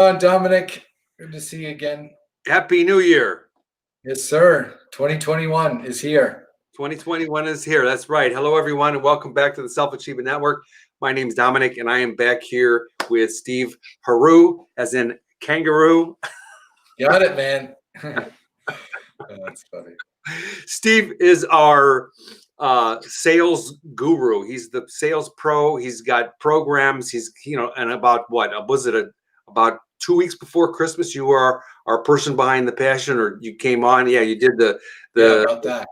Dominic. Good to see you again. Happy New Year. Yes, sir. 2021 is here. 2021 is here. That's right. Hello, everyone, and welcome back to the Self-Achievement Network. My name is Dominic, and I am back here with Steve Heroux, as in kangaroo. Got it, man. Oh, that's funny. Steve is our sales guru. He's the sales pro. He's got programs. And about about 2 weeks before Christmas, you are our person behind the passion, or you came on. Yeah, you did About that.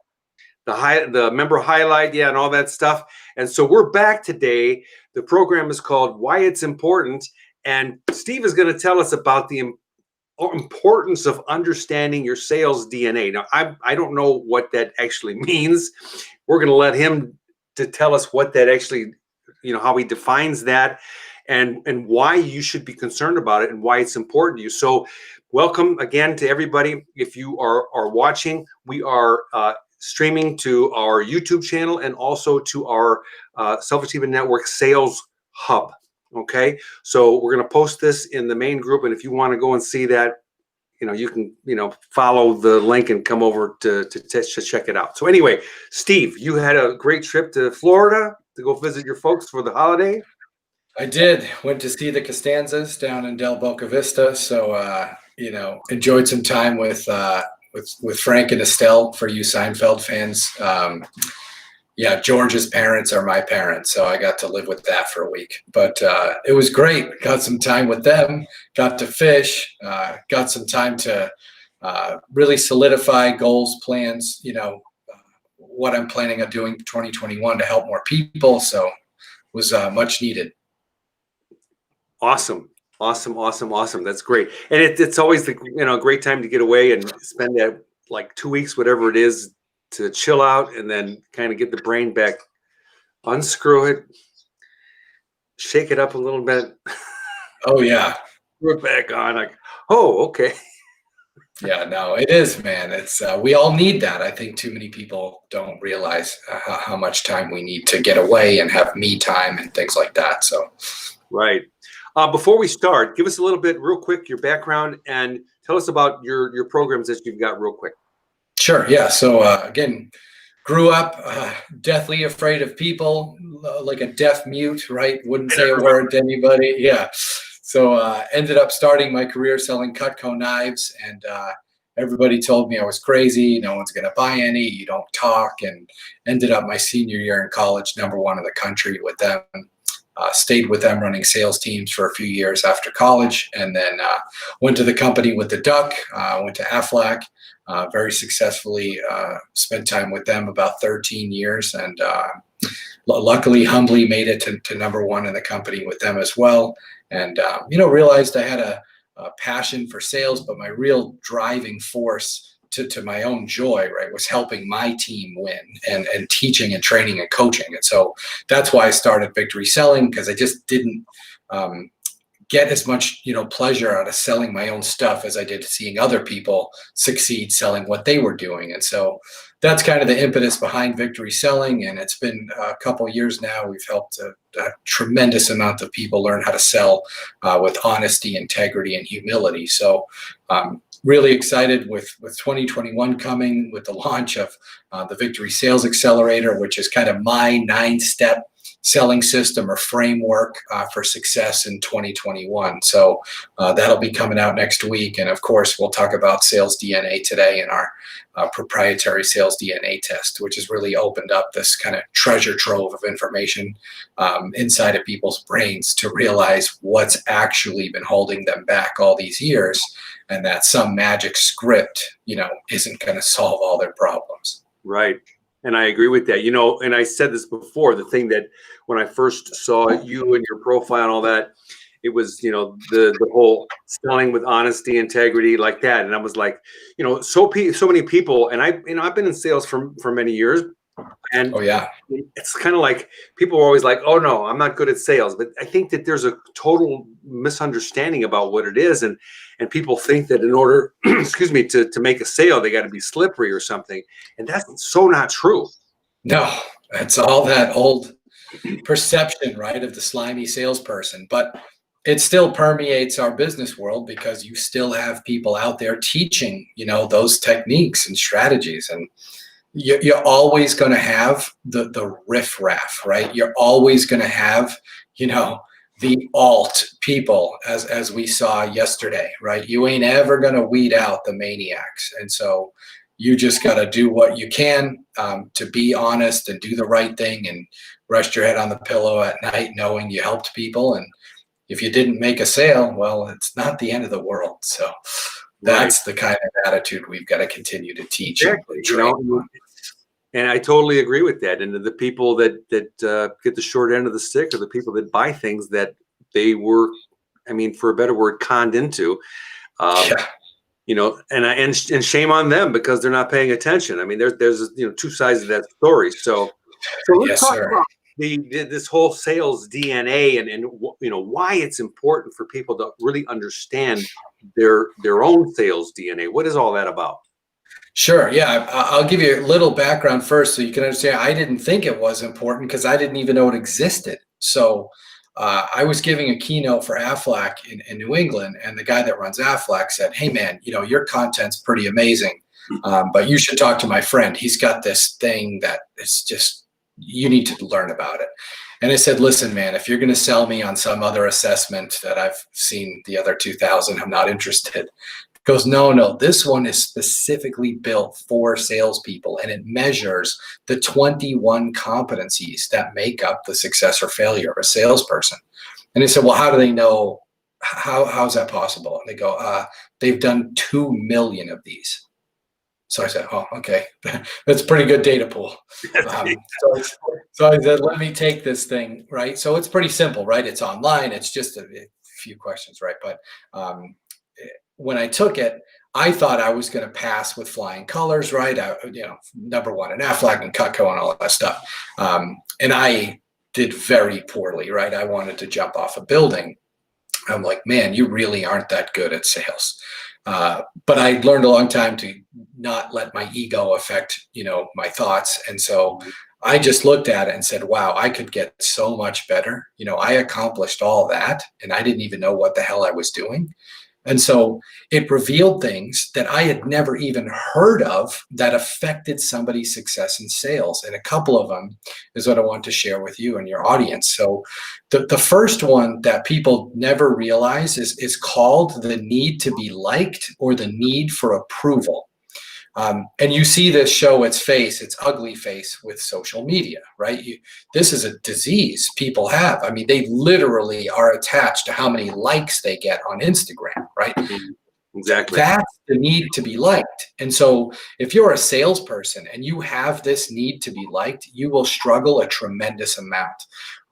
the member highlight, and all that stuff. And so we're back today. The program is called Why It's Important, and Steve is going to tell us about the importance of understanding your sales DNA. Now, I don't know what that actually means. We're going to let him to tell us what that actually, how he defines that, and why you should be concerned about it and why it's important to you. So welcome again to everybody. If you are watching, we are streaming to our YouTube channel and also to our Self-Achievement Network Sales Hub. Okay, so we're going to post this in the main group, and if you want to go and see that, you can follow the link and come over to check it out. So anyway, Steve, you had a great trip to Florida to go visit your folks for the holiday. I did. Went to see the Costanzas down in Del Boca Vista. So enjoyed some time with Frank and Estelle. For you Seinfeld fans, George's parents are my parents, so I got to live with that for a week. But it was great. Got some time with them. Got to fish. Got some time to really solidify goals, plans. What I'm planning on doing 2021 to help more people. So it was much needed. Awesome. That's great. And it's always a great time to get away and spend that like 2 weeks, whatever it is, to chill out and then kind of get the brain back, unscrew it, shake it up a little bit. Oh yeah. Screw it back on. Like, oh, okay. Yeah, no, it is, man. It's we all need that. I think too many people don't realize how much time we need to get away and have me time and things like that. So, right. Before we start, give us a little bit, real quick, your background and tell us about your programs that you've got, real quick. Sure. Yeah. So again, grew up deathly afraid of people, like a deaf mute, right? Wouldn't say a word to anybody. Yeah. So ended up starting my career selling Cutco knives, and everybody told me I was crazy. No one's going to buy any. You don't talk. And ended up my senior year in college, #1 in the country with them. Stayed with them running sales teams for a few years after college, and then went to the company with the duck, went to Aflac, very successfully, spent time with them about 13 years, and luckily, humbly made it to #1 in the company with them as well. And, realized I had a passion for sales, but my real driving force to my own joy, right, was helping my team win and teaching and training and coaching. And so that's why I started Victory Selling, because I just didn't get as much, pleasure out of selling my own stuff as I did seeing other people succeed selling what they were doing. And so that's kind of the impetus behind Victory Selling. And it's been a couple of years now. We've helped a tremendous amount of people learn how to sell with honesty, integrity, and humility. So really excited with 2021 coming, with the launch of the Victory Sales Accelerator, which is kind of my 9-step selling system or framework for success in 2021. So that'll be coming out next week. And of course, we'll talk about sales DNA today and our proprietary sales DNA test, which has really opened up this kind of treasure trove of information inside of people's brains to realize what's actually been holding them back all these years, and that some magic script, isn't going to solve all their problems. Right. And I agree with that. And I said this before, the thing that when I first saw you and your profile and all that, it was, the whole selling with honesty, integrity, like that. And I was like, so many people, and I've been in sales for many years. And oh yeah, it's kind of like people are always like, oh no, I'm not good at sales. But I think that there's a total misunderstanding about what it is. And people think that in order, excuse me, to make a sale, they got to be slippery or something. And that's so not true. No, it's all that old perception, right, of the slimy salesperson. But it still permeates our business world because you still have people out there teaching, those techniques and strategies. And you're always going to have the riffraff, right? You're always going to have, the alt people, as we saw yesterday, right? You ain't ever going to weed out the maniacs. And so you just got to do what you can to be honest and do the right thing and rest your head on the pillow at night knowing you helped people. And if you didn't make a sale, well, it's not the end of the world. So that's the kind of attitude we've got to continue to teach. Exactly. And I totally agree with that. And the people that get the short end of the stick are the people that buy things that they were, for a better word, conned into. And shame on them because they're not paying attention. There's two sides of that story. So let's talk about this whole sales DNA and why it's important for people to really understand their own sales DNA. What is all that about? Sure. Yeah. I'll give you a little background first so you can understand. I didn't think it was important because I didn't even know it existed. So I was giving a keynote for Aflac in New England, and the guy that runs Aflac said, "Hey, man, your content's pretty amazing, but you should talk to my friend. He's got this thing that it's just, you need to learn about it." And I said, "Listen, man, if you're going to sell me on some other assessment that I've seen the other 2,000, I'm not interested." Goes, no, this one is specifically built for salespeople, and it measures the 21 competencies that make up the success or failure of a salesperson. And they said, "Well, how do they know? How's that possible?" And they go, "They've done 2 million of these." So I said, "Oh, okay, that's a pretty good data pool." So I said, "Let me take this thing, right?" So it's pretty simple, right? It's online. It's just a few questions, right? But when I took it, I thought I was going to pass with flying colors, right? Number one in Aflac and Cutco and all that stuff. And I did very poorly, right? I wanted to jump off a building. I'm like, "Man, you really aren't that good at sales." But I learned a long time to not let my ego affect, my thoughts. And so I just looked at it and said, wow, I could get so much better. I accomplished all that and I didn't even know what the hell I was doing. And so it revealed things that I had never even heard of that affected somebody's success in sales. And a couple of them is what I want to share with you and your audience. So the first one that people never realize is called the need to be liked or the need for approval. And you see this show its face, its ugly face with social media, right? This is a disease people have. They literally are attached to how many likes they get on Instagram, right? Exactly. That's the need to be liked. And so if you're a salesperson and you have this need to be liked, you will struggle a tremendous amount.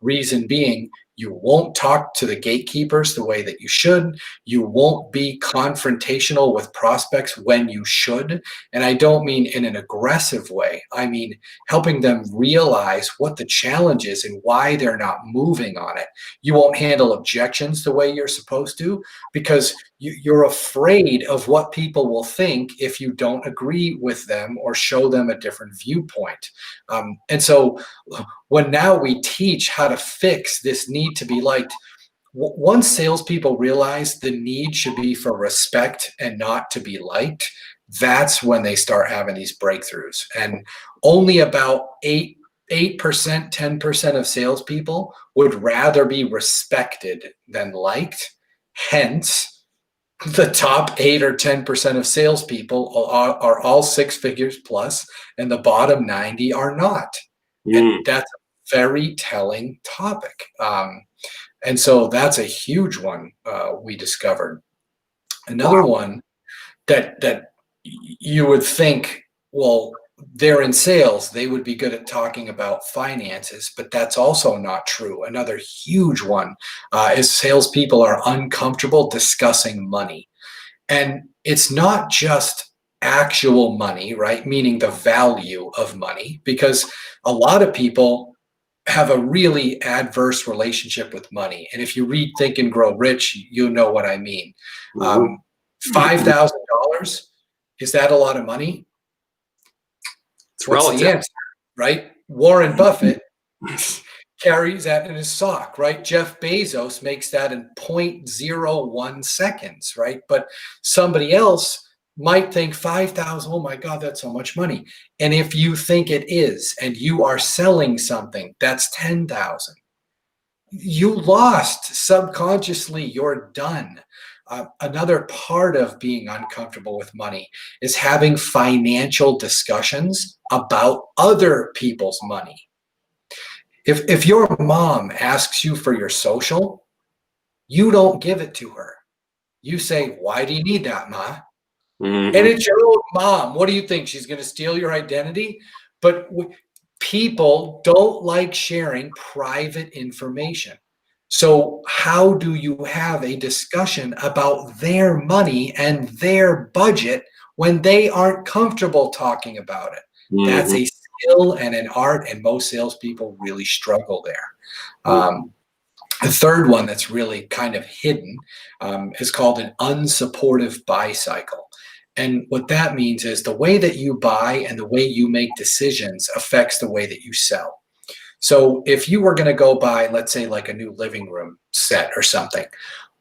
Reason being, you won't talk to the gatekeepers the way that you should. You won't be confrontational with prospects when you should. And I don't mean in an aggressive way. I mean helping them realize what the challenge is and why they're not moving on it. You won't handle objections the way you're supposed to because you're afraid of what people will think if you don't agree with them or show them a different viewpoint. And so when now we teach how to fix this need to be liked, once salespeople realize the need should be for respect and not to be liked, that's when they start having these breakthroughs. And only about 8%, 10% of salespeople would rather be respected than liked. Hence, the top 8 or 10% of salespeople are all 6 figures plus, and the bottom 90 are not. And that's a very telling topic. And so that's a huge one we discovered. Another one that you would think, well, they're in sales, they would be good at talking about finances, but that's also not true. Another huge one is salespeople are uncomfortable discussing money. And it's not just actual money, right? Meaning the value of money, because a lot of people have a really adverse relationship with money. And if you read Think and Grow Rich, you know what I mean. $5,000, is that a lot of money? It's What's relative. the answer, right? Warren Buffett, carries that in his sock, right? Jeff Bezos makes that in 0.01 seconds, right? But somebody else might think 5,000, oh my God, that's so much money. And if you think it is, and you are selling something that's 10,000, you lost subconsciously, you're done. Another part of being uncomfortable with money is having financial discussions about other people's money. If your mom asks you for your social, you don't give it to her. You say, why do you need that, Ma? And it's your own mom. What do you think? She's going to steal your identity? But people don't like sharing private information. So how do you have a discussion about their money and their budget when they aren't comfortable talking about it? That's a skill and an art, and most salespeople really struggle there. The third one that's really kind of hidden is called an unsupportive buy cycle. And what that means is the way that you buy and the way you make decisions affects the way that you sell. So if you were going to go buy, let's say, like a new living room set or something,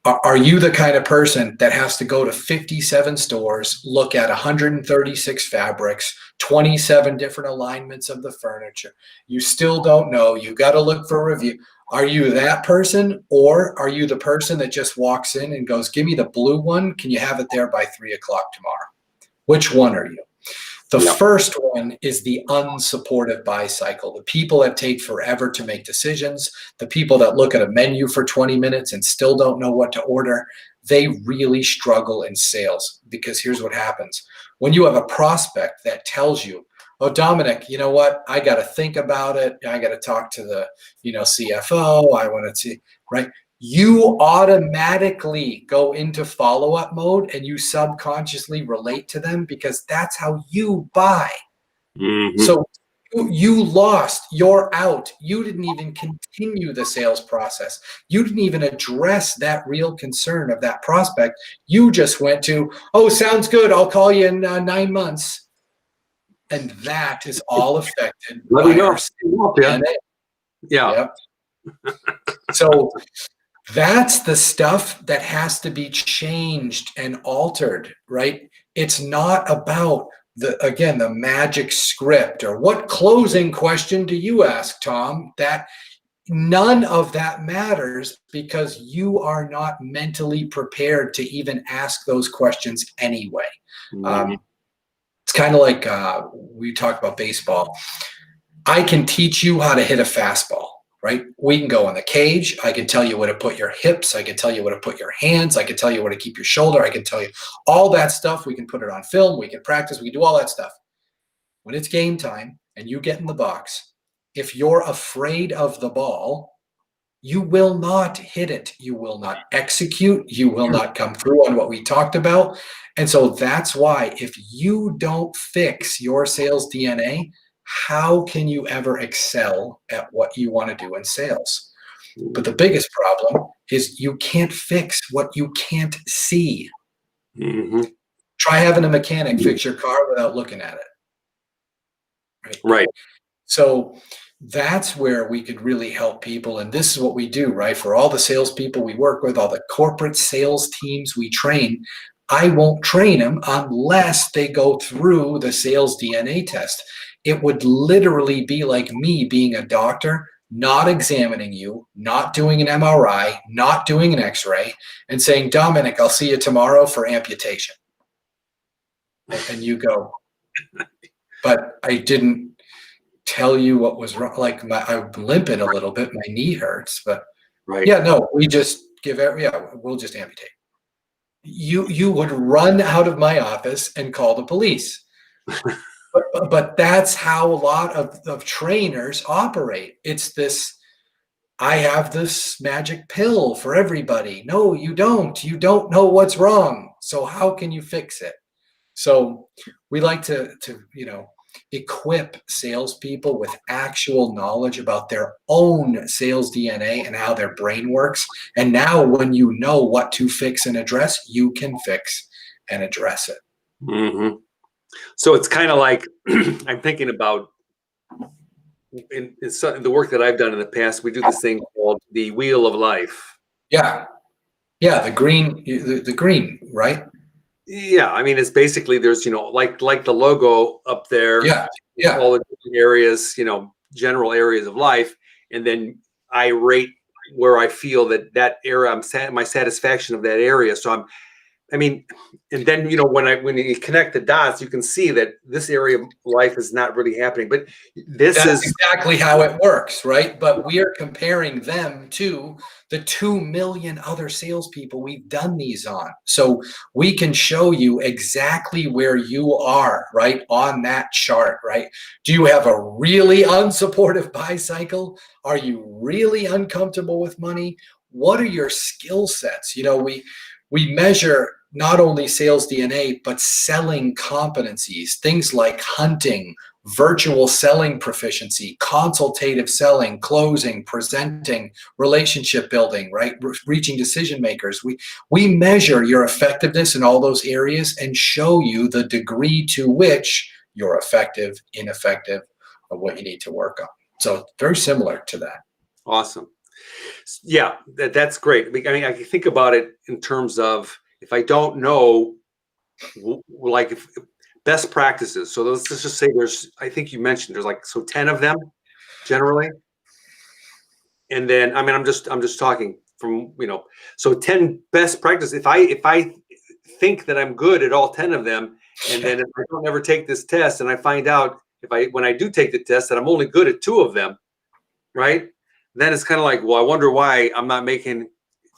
are you the kind of person that has to go to 57 stores, look at 136 fabrics, 27 different alignments of the furniture? You still don't know. You got to look for a review. Are you that person, or are you the person that just walks in and goes, give me the blue one. Can you have it there by 3:00 tomorrow? Which one are you? The first one is the unsupportive buy cycle. The people that take forever to make decisions, the people that look at a menu for 20 minutes and still don't know what to order, they really struggle in sales, because here's what happens. When you have a prospect that tells you, oh, Dominic, you know what? I got to think about it. I got to talk to the, CFO. I want to see, right? You automatically go into follow-up mode and you subconsciously relate to them, because that's how you buy. So you lost, you're out. You didn't even continue the sales process. You didn't even address that real concern of that prospect. You just went to, oh, sounds good. I'll call you in 9 months. And that is all affected by our DNA. Yeah. Yep. So that's the stuff that has to be changed and altered, right? It's not about the magic script or what closing question do you ask, Tom? That none of that matters, because you are not mentally prepared to even ask those questions anyway. It's kind of like we talk about baseball. I can teach you how to hit a fastball, right? We can go in the cage. I can tell you where to put your hips. I can tell you where to put your hands. I can tell you where to keep your shoulder. I can tell you all that stuff. We can put it on film. We can practice. We can do all that stuff. When it's game time and you get in the box, if you're afraid of the ball, you will not hit it. You will not execute. You will not come through on what we talked about. And so that's why, if you don't fix your sales DNA, how can you ever excel at what you want to do in sales? But the biggest problem is you can't fix what you can't see. Try having a mechanic fix your car without looking at it. Right. So that's where we could really help people. And this is what we do, right? For all the salespeople we work with, all the corporate sales teams we train, I won't train them unless they go through the sales DNA test. It would literally be like me being a doctor, not examining you, not doing an MRI, not doing an X-ray, and saying, Dominic, I'll see you tomorrow for amputation. And you go, but I didn't tell you what was wrong. Like I'm limping a little bit, my knee hurts, but yeah, no, we just we'll just amputate. You would run out of my office and call the police. But that's how a lot of trainers operate. It's this, I have this magic pill for everybody. No, you don't. You don't know what's wrong. So how can you fix it? So we like to equip salespeople with actual knowledge about their own sales DNA and how their brain works. And now when you know what to fix and address, you can fix and address it. So it's kind of like, I'm thinking about in the work that I've done in the past, we do this thing called the Wheel of Life. Yeah. Yeah. The green, right? Yeah, I mean, it's basically there's like the logo up there, Yeah. Yeah. all the different areas, general areas of life, and then I rate where I feel that area my satisfaction of that area. So I mean, and then when you connect the dots, you can see that this area of life is not really happening. But this That's is exactly how it works, right? But we are comparing them to the 2 million other salespeople we've done these on. So we can show you exactly where you are, right, on that chart, right? Do you have a really unsupportive buy cycle? Are you really uncomfortable with money? What are your skill sets? We measure not only sales DNA, but selling competencies, things like hunting, virtual selling proficiency, consultative selling, closing, presenting, relationship building, right? Reaching decision makers. We measure your effectiveness in all those areas and show you the degree to which you're effective, ineffective, or what you need to work on. So very similar to that. awesome. Yeah, that's great. I mean, I can think about it in terms of if I don't know, like if best practices. So let's just say I think you mentioned there's 10 of them generally. And then, I mean, I'm just talking from, so 10 best practices. If I think that I'm good at all 10 of them, and then if I don't ever take this test and I find out when I do take the test that I'm only good at 2 of them, right? Then it's kind of like, well, I wonder why I'm not making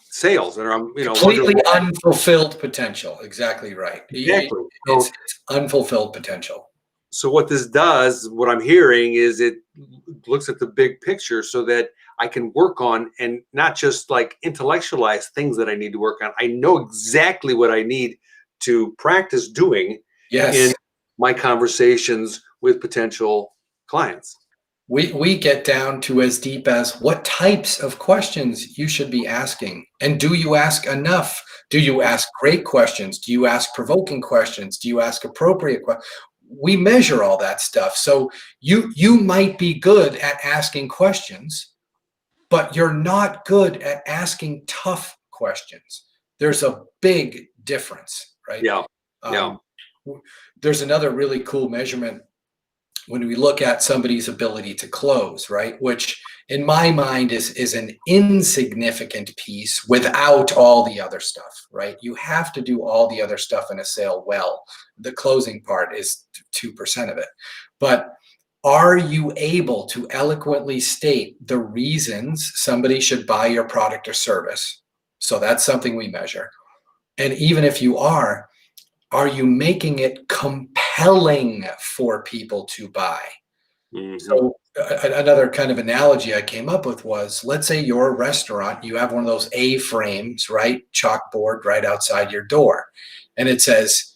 sales, or I'm, completely unfulfilled potential. Exactly right. Exactly. It's unfulfilled potential. So what this does, what I'm hearing is it looks at the big picture so that I can work on and not just like intellectualize things that I need to work on. I know exactly what I need to practice doing in my conversations with potential clients. We get down to as deep as what types of questions you should be asking. And do you ask enough? Do you ask great questions? Do you ask provoking questions? Do you ask appropriate questions? We measure all that stuff. So you might be good at asking questions, but you're not good at asking tough questions. There's a big difference, right? Yeah. Yeah. There's another really cool measurement when we look at somebody's ability to close, right? Which in my mind is an insignificant piece without all the other stuff, right? You have to do all the other stuff in a sale well. The closing part is 2% of it. But are you able to eloquently state the reasons somebody should buy your product or service? So that's something we measure. And even if you are you making it compelling for people to buy? Mm-hmm. So another kind of analogy I came up with was, let's say you're a restaurant, you have one of those A-frames, right? Chalkboard right outside your door. And it says,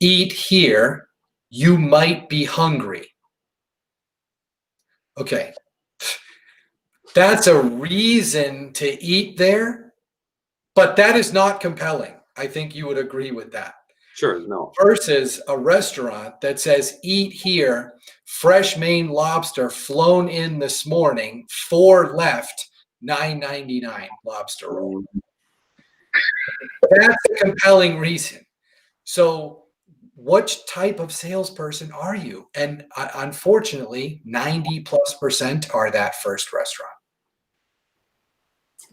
eat here, you might be hungry. Okay. That's a reason to eat there, but that is not compelling. I think you would agree with that. Sure, no. Versus a restaurant that says, eat here, fresh Maine lobster flown in this morning, 4 left, $9.99 lobster roll. That's a compelling reason. So what type of salesperson are you? And unfortunately, 90+% are that first restaurant.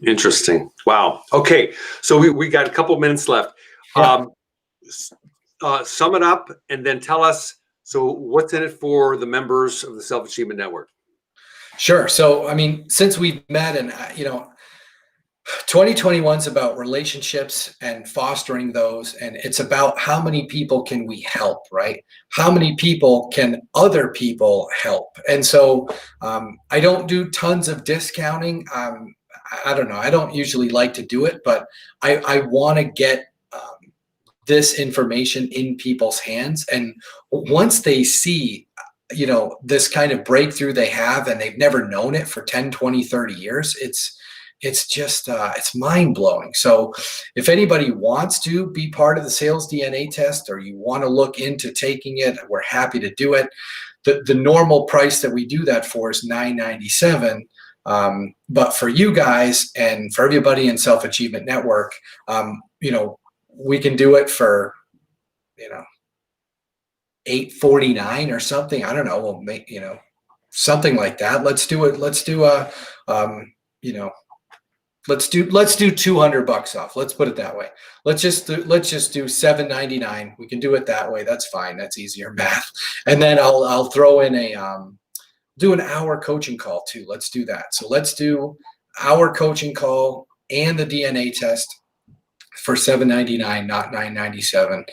Interesting. Wow. Okay. So we got a couple minutes left. Yeah. Sum it up and then tell us, so what's in it for the members of the Self-Achievement Network? Sure. So, I mean, since we've met and, 2021 is about relationships and fostering those. And it's about how many people can we help, right? How many people can other people help? And so I don't do tons of discounting. I don't know. I don't usually like to do it, but I want to get this information in people's hands. And once they see, this kind of breakthrough they have and they've never known it for 10, 20, 30 years, it's just, it's mind blowing. So if anybody wants to be part of the sales DNA test or you want to look into taking it, we're happy to do it. the normal price that we do that for is $9.97. But for you guys and for everybody in Self Achievement Network, we can do it for, $8.49 or something. I don't know. We'll make, something like that. Let's do it. Let's do let's do $200 off. Let's put it that way. Let's just do $7.99. We can do it that way. That's fine. That's easier math. And then I'll throw in do an hour coaching call too. Let's do that. So let's do our coaching call and the DNA test for $7.99, not $9.97.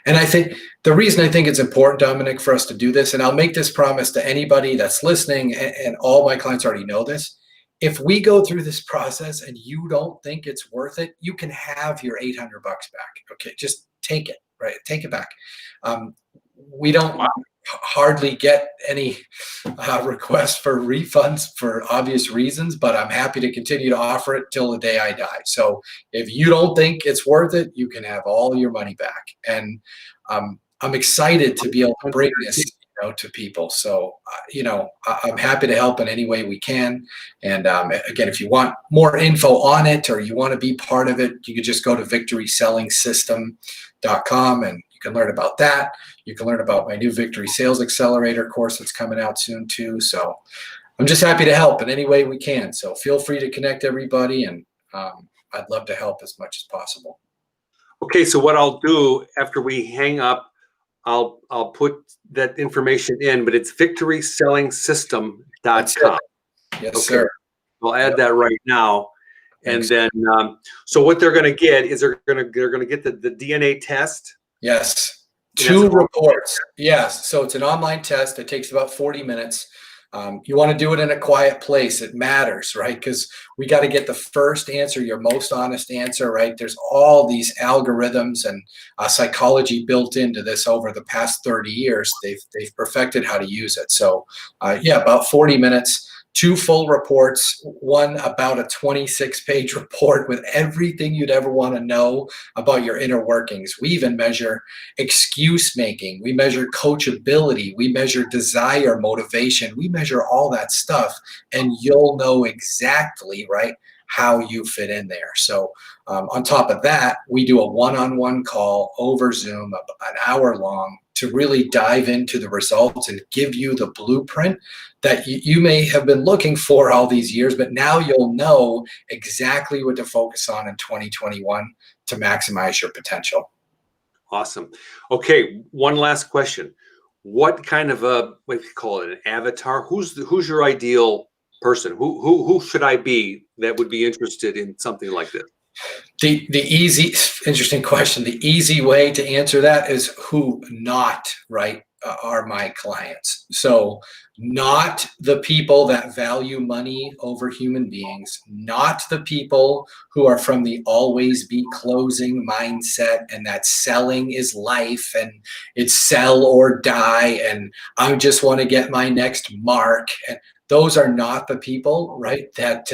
And I think the reason I think it's important, Dominic, for us to do this, and I'll make this promise to anybody that's listening, and all my clients already know this. If we go through this process and you don't think it's worth it, you can have your $800 back. Okay, just take it, right? Take it back. We don't hardly get any requests for refunds for obvious reasons, but I'm happy to continue to offer it till the day I die. So if you don't think it's worth it, you can have all your money back. And I'm excited to be able to bring this to people. So, I'm happy to help in any way we can. And again, if you want more info on it or you want to be part of it, you can just go to victorysellingsystem.com and you can learn about that. You can learn about my new Victory Sales Accelerator course that's coming out soon too. So I'm just happy to help in any way we can. So feel free to connect everybody, and I'd love to help as much as possible. Okay, so what I'll do after we hang up, I'll put that information in, but it's victorysellingsystem.com. Yes, okay. Sir. I'll add that right now. And then, so what they're going to get is they're going to get the DNA test. Yes. 2 reports. Yes. So it's an online test. It takes about 40 minutes. You want to do it in a quiet place. It matters, right? Because we got to get the first answer, your most honest answer, right? There's all these algorithms and psychology built into this over the past 30 years. They've perfected how to use it. So about 40 minutes. 2 full reports, one about a 26-page report with everything you'd ever want to know about your inner workings. We even measure excuse making. We measure coachability. We measure desire, motivation. We measure all that stuff, and you'll know exactly, right, how you fit in there. So on top of that, we do a one-on-one call over Zoom, an hour long, to really dive into the results and give you the blueprint that you may have been looking for all these years, but now you'll know exactly what to focus on in 2021 to maximize your potential. Awesome. Okay, one last question. What kind of what do you call it, an avatar? Who's your ideal person? Who should I be that would be interested in something like this? The easy, interesting question. The easy way to answer that is who not, right, are my clients. So not the people that value money over human beings, not the people who are from the always be closing mindset and that selling is life and it's sell or die and I just want to get my next mark. And those are not the people, right, that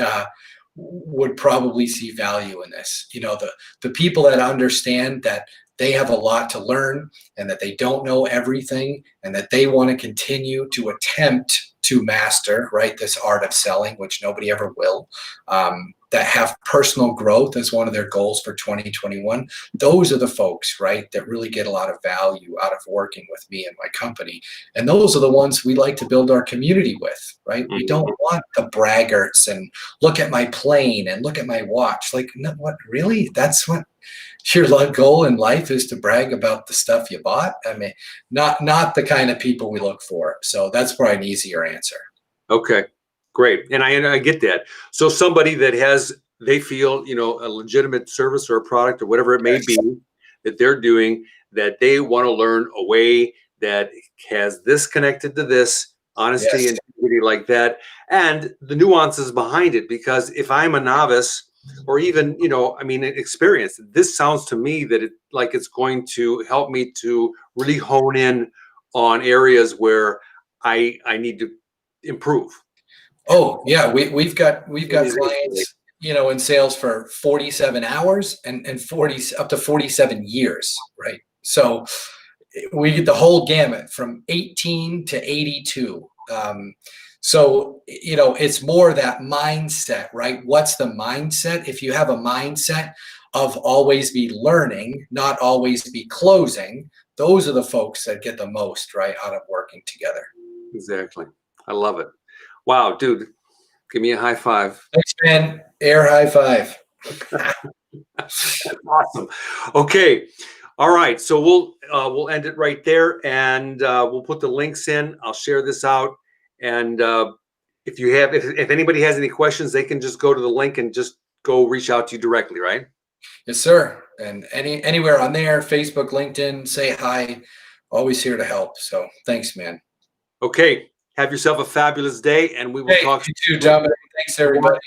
would probably see value in this. The people that understand that they have a lot to learn and that they don't know everything and that they want to continue to attempt to master, right, this art of selling, which nobody ever will, that have personal growth as one of their goals for 2021. Those are the folks, right, that really get a lot of value out of working with me and my company. And those are the ones we like to build our community with, right? We don't want the braggarts and look at my plane and look at my watch. Like, no, what, really? That's what your goal in life is, to brag about the stuff you bought? I mean, not the kind of people we look for. So that's probably an easier answer. Okay. Great. And I get that. So somebody that they feel, a legitimate service or a product or whatever it may be that they're doing, that they want to learn a way that has this connected to this, honesty and integrity like that, and the nuances behind it. Because if I'm a novice or even, experienced, this sounds to me that it's going to help me to really hone in on areas where I need to improve. Oh yeah, we've got clients, in sales for 47 hours and 40 up to 47 years, right? So we get the whole gamut from 18 to 82. So, it's more that mindset, right? What's the mindset? If you have a mindset of always be learning, not always be closing, those are the folks that get the most, right, out of working together. Exactly. I love it. Wow, dude, give me a high five. Thanks, man. Air high five. That's awesome. Okay. All right. So we'll end it right there, and we'll put the links in. I'll share this out, and if anybody has any questions, they can just go to the link and just go reach out to you directly, right? Yes, sir. And anywhere on there, Facebook, LinkedIn, say hi. Always here to help. So thanks, man. Okay. Have yourself a fabulous day, and we will Hey, talk. you too, Dominic. Thanks, everybody.